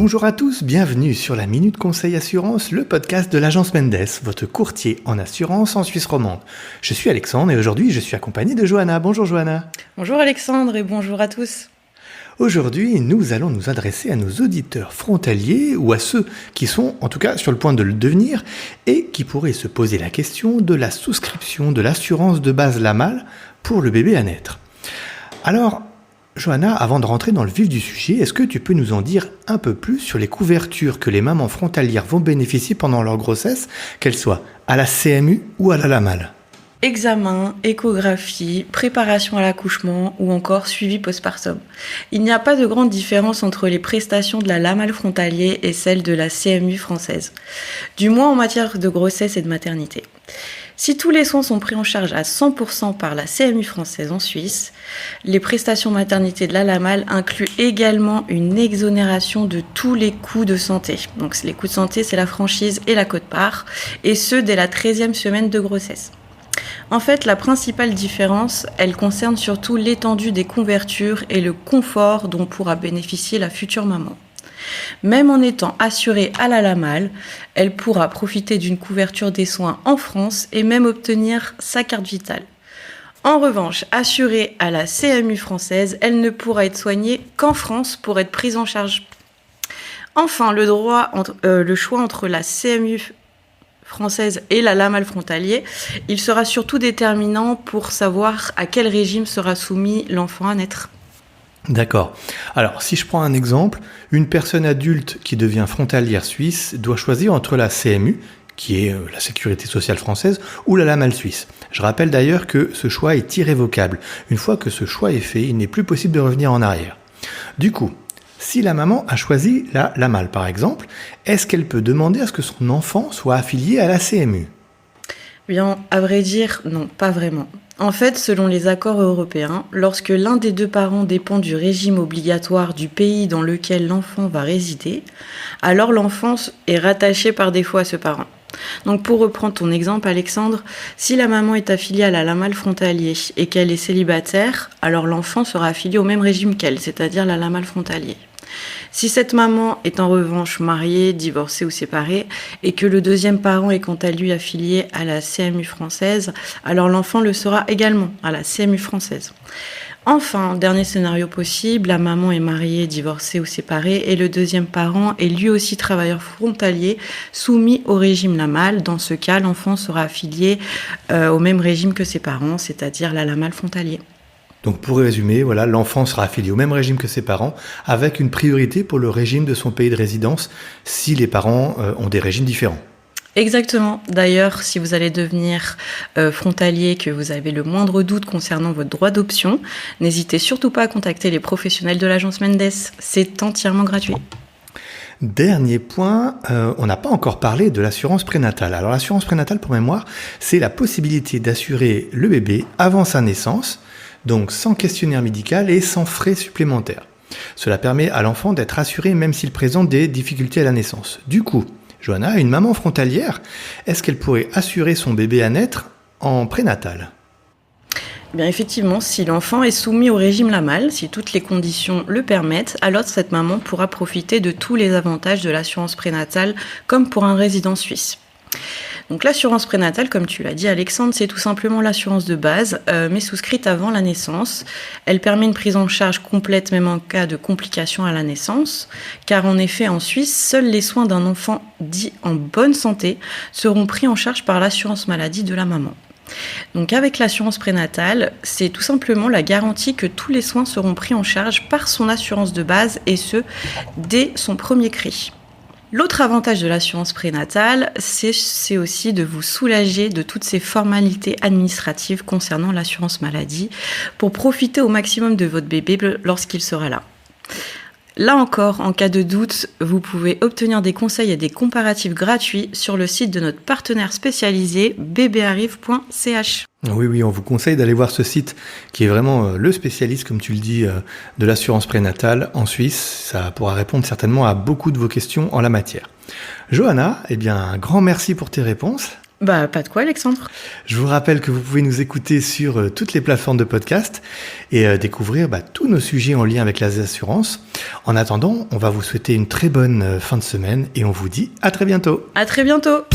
Bonjour à tous, bienvenue sur la Minute Conseil Assurance, le podcast de l'agence Mendes, votre courtier en assurance en Suisse romande. Je suis Alexandre et aujourd'hui je suis accompagné de Johanna. Bonjour Johanna. Bonjour Alexandre et bonjour à tous. Aujourd'hui, nous allons nous adresser à nos auditeurs frontaliers ou à ceux qui sont en tout cas sur le point de le devenir et qui pourraient se poser la question de la souscription de l'assurance de base LAMAL pour le bébé à naître. Alors, Johanna, avant de rentrer dans le vif du sujet, est-ce que tu peux nous en dire un peu plus sur les couvertures que les mamans frontalières vont bénéficier pendant leur grossesse, qu'elles soient à la CMU ou à la LAMAL ? Examen, échographie, préparation à l'accouchement ou encore suivi postpartum. Il n'y a pas de grande différence entre les prestations de la LAMAL frontalier et celles de la CMU française, du moins en matière de grossesse et de maternité. Si tous les soins sont pris en charge à 100% par la CMU française en Suisse, les prestations maternité de la LAMAL incluent également une exonération de tous les coûts de santé. Donc les coûts de santé, c'est la franchise et la quote-part, et ce dès la 13e semaine de grossesse. En fait, la principale différence, elle concerne surtout l'étendue des couvertures et le confort dont pourra bénéficier la future maman. Même en étant assurée à la LAMAL, elle pourra profiter d'une couverture des soins en France et même obtenir sa carte vitale. En revanche, assurée à la CMU française, elle ne pourra être soignée qu'en France pour être prise en charge. Enfin, le choix entre la CMU française et la LAMAL frontalier, il sera surtout déterminant pour savoir à quel régime sera soumis l'enfant à naître. D'accord. Alors, si je prends un exemple, une personne adulte qui devient frontalière suisse doit choisir entre la CMU, qui est la Sécurité sociale française, ou la LAMAL suisse. Je rappelle d'ailleurs que ce choix est irrévocable. Une fois que ce choix est fait, il n'est plus possible de revenir en arrière. Du coup, si la maman a choisi la LAMAL par exemple, est-ce qu'elle peut demander à ce que son enfant soit affilié à la CMU ? Bien, à vrai dire, non, pas vraiment. En fait, selon les accords européens, lorsque l'un des deux parents dépend du régime obligatoire du pays dans lequel l'enfant va résider, alors l'enfant est rattaché par défaut à ce parent. Donc pour reprendre ton exemple, Alexandre, si la maman est affiliée à la LAMAL frontalier et qu'elle est célibataire, alors l'enfant sera affilié au même régime qu'elle, c'est-à-dire la LAMAL frontalier. Si cette maman est en revanche mariée, divorcée ou séparée, et que le deuxième parent est quant à lui affilié à la CMU française, alors l'enfant le sera également à la CMU française. Enfin, dernier scénario possible, la maman est mariée, divorcée ou séparée, et le deuxième parent est lui aussi travailleur frontalier, soumis au régime LAMAL. Dans ce cas, l'enfant sera affilié au même régime que ses parents, c'est-à-dire la LAMAL frontalier. Donc pour résumer, voilà, l'enfant sera affilié au même régime que ses parents, avec une priorité pour le régime de son pays de résidence, si les parents ont des régimes différents. Exactement. D'ailleurs, si vous allez devenir frontalier, que vous avez le moindre doute concernant votre droit d'option, n'hésitez surtout pas à contacter les professionnels de l'agence Mendes. C'est entièrement gratuit. Dernier point, on n'a pas encore parlé de l'assurance prénatale. Alors l'assurance prénatale, pour mémoire, c'est la possibilité d'assurer le bébé avant sa naissance, donc sans questionnaire médical et sans frais supplémentaires. Cela permet à l'enfant d'être assuré même s'il présente des difficultés à la naissance. Du coup, Johanna, une maman frontalière, est-ce qu'elle pourrait assurer son bébé à naître en prénatal ? Bien effectivement, si l'enfant est soumis au régime LAMAL, si toutes les conditions le permettent, alors cette maman pourra profiter de tous les avantages de l'assurance prénatale comme pour un résident suisse. Donc l'assurance prénatale, comme tu l'as dit Alexandre, c'est tout simplement l'assurance de base, mais souscrite avant la naissance. Elle permet une prise en charge complète même en cas de complications à la naissance, car en effet en Suisse, seuls les soins d'un enfant dit en bonne santé seront pris en charge par l'assurance maladie de la maman. Donc avec l'assurance prénatale, c'est tout simplement la garantie que tous les soins seront pris en charge par son assurance de base et ce, dès son premier cri. L'autre avantage de l'assurance prénatale, c'est aussi de vous soulager de toutes ces formalités administratives concernant l'assurance maladie pour profiter au maximum de votre bébé lorsqu'il sera là. Là encore, en cas de doute, vous pouvez obtenir des conseils et des comparatifs gratuits sur le site de notre partenaire spécialisé bbarive.ch. Oui, on vous conseille d'aller voir ce site qui est vraiment le spécialiste, comme tu le dis, de l'assurance prénatale en Suisse. Ça pourra répondre certainement à beaucoup de vos questions en la matière. Johanna, un grand merci pour tes réponses. Pas de quoi, Alexandre. Je vous rappelle que vous pouvez nous écouter sur toutes les plateformes de podcast et découvrir tous nos sujets en lien avec les assurances. En attendant, on va vous souhaiter une très bonne fin de semaine et on vous dit à très bientôt. À très bientôt.